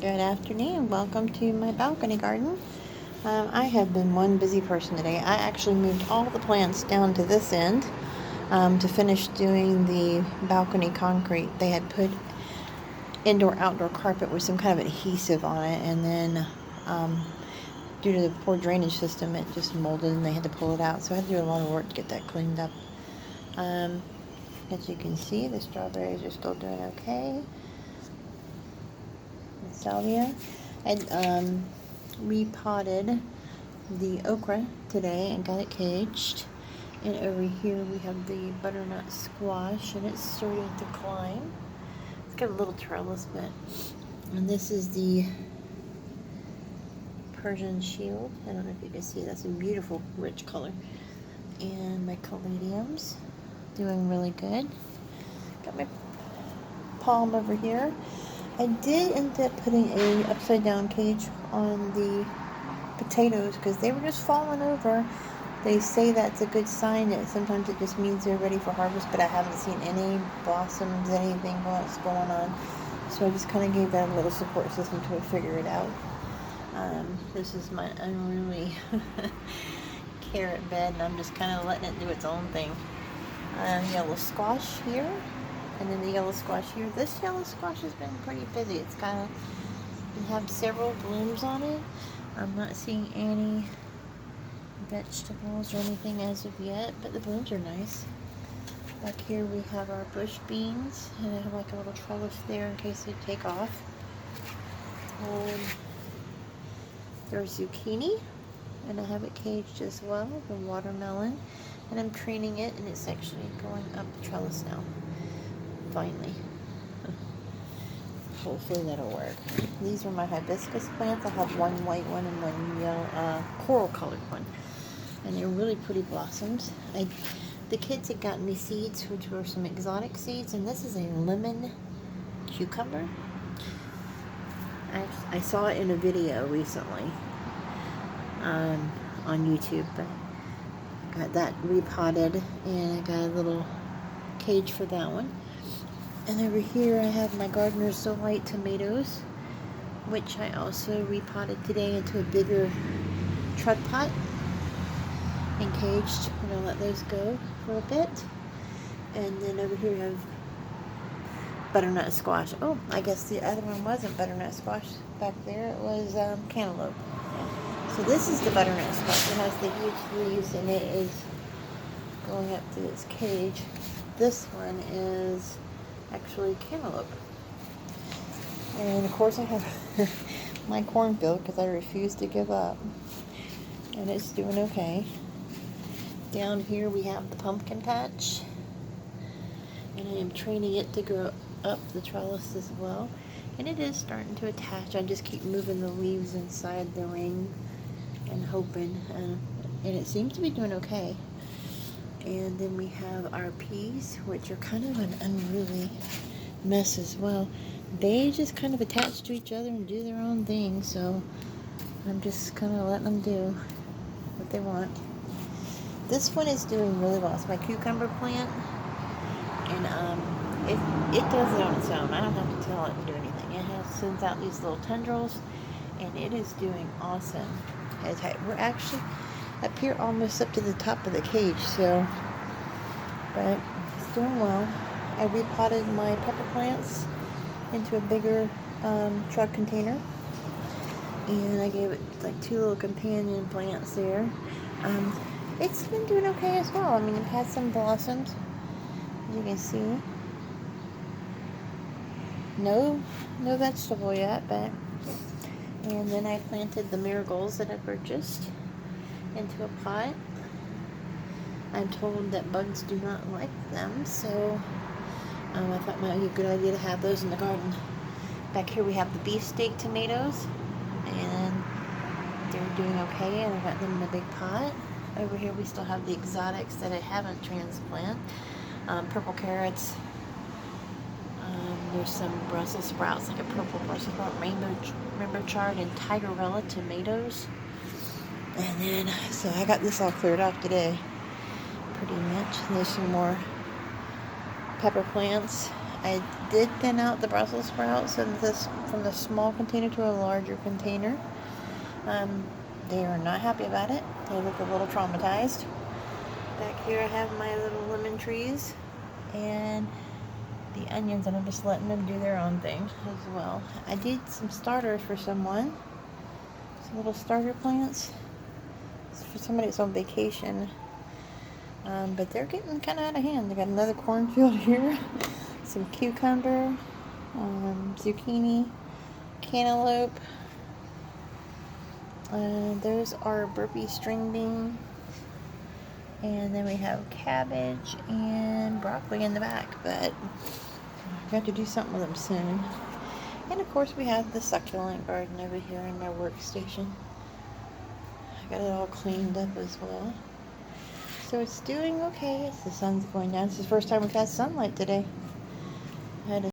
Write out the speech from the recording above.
Good afternoon. Welcome to my balcony garden. I have been one busy person today. I actually moved all the plants down to this end to finish doing the balcony concrete. They had put indoor-outdoor carpet with some kind of adhesive on it, and then due to the poor drainage system, it just molded and they had to pull it out. So I had to do a lot of work to get that cleaned up. As you can see, the strawberries are still doing okay. Salvia. I repotted the okra today and got it caged. And over here we have the butternut squash, and it's starting to climb. It's got a little trellis bit. And this is the Persian shield. I don't know if you can see, that's a beautiful rich color. And my caladiums doing really good. Got my palm over here. I did end up putting a upside down cage on the potatoes because they were just falling over. They say that's a good sign. That sometimes it just means they're ready for harvest, but I haven't seen any blossoms, anything else going on. So I just kind of gave that a little support system until we figure it out. This is my unruly carrot bed, and I'm just kind of letting it do its own thing. Yellow squash here. And then the yellow squash here. This yellow squash has been pretty busy. It's got have several blooms on it. I'm not seeing any vegetables or anything as of yet, but the blooms are nice. Back here we have our bush beans, and I have like a little trellis there in case they take off. There's zucchini, and I have it caged as well. The watermelon, and I'm training it, and it's actually going up the trellis now. Finally. Hopefully that'll work. These are my hibiscus plants. I have one white one and one yellow, coral colored one. And they're really pretty blossoms. The kids had gotten me seeds, which were some exotic seeds, and this is a lemon cucumber. I saw it in a video recently on YouTube, but I got that repotted, and I got a little cage for that one. And over here I have my Gardener's Delight tomatoes, which I also repotted today into a bigger trud pot and caged. I'm going to let those go for a bit. And then over here we have butternut squash. Oh, I guess the other one wasn't butternut squash back there. It was cantaloupe. So this is the butternut squash. It has the huge leaves, and it is going up to its cage. This one is actually cantaloupe. And of course I have my cornfield because I refuse to give up. And it's doing okay. Down here we have the pumpkin patch. And I am training it to grow up the trellis as well. And it is starting to attach. I just keep moving the leaves inside the ring and hoping. And it seems to be doing okay. And then we have our peas, which are kind of an unruly mess as well. They just kind of attach to each other and do their own thing, so I'm just kind of letting them do what they want. This one is doing really well. It's my cucumber plant, and it does it on its own. I don't have to tell it to do anything. It sends out these little tendrils, and it is doing awesome. We're actually up here almost up to the top of the cage, so, but it's doing well. I repotted my pepper plants into a bigger truck container, and I gave it like 2 little companion plants there. It's been doing okay as well. I mean, it had some blossoms, as you can see. No vegetable yet, but, and then I planted the marigolds that I purchased into a pot. I'm told that bugs do not like them, so I thought it might be a good idea to have those in the garden. Back here we have the beefsteak tomatoes, and they're doing okay, and I got them in a big pot. Over here we still have the exotics that I haven't transplanted. Purple carrots. There's some Brussels sprouts, like a purple Brussels sprout, rainbow chard, and tigerella tomatoes. And then, so I got this all cleared off today, pretty much. And there's some more pepper plants. I did thin out the Brussels sprouts from the small container to a larger container. They are not happy about it. They look a little traumatized. Back here I have my little lemon trees and the onions, and I'm just letting them do their own thing as well. I did some starters for someone. Some little starter plants. It's for somebody that's on vacation. But they're getting kind of out of hand. They got another cornfield here. Some cucumber, zucchini, cantaloupe. Those are burpee string beans. And then we have cabbage and broccoli in the back, but I have to do something with them soon. And of course we have the succulent garden over here in my workstation. I got it all cleaned up as well. So it's doing okay as the sun's going down. It's the first time we've had sunlight today. I had a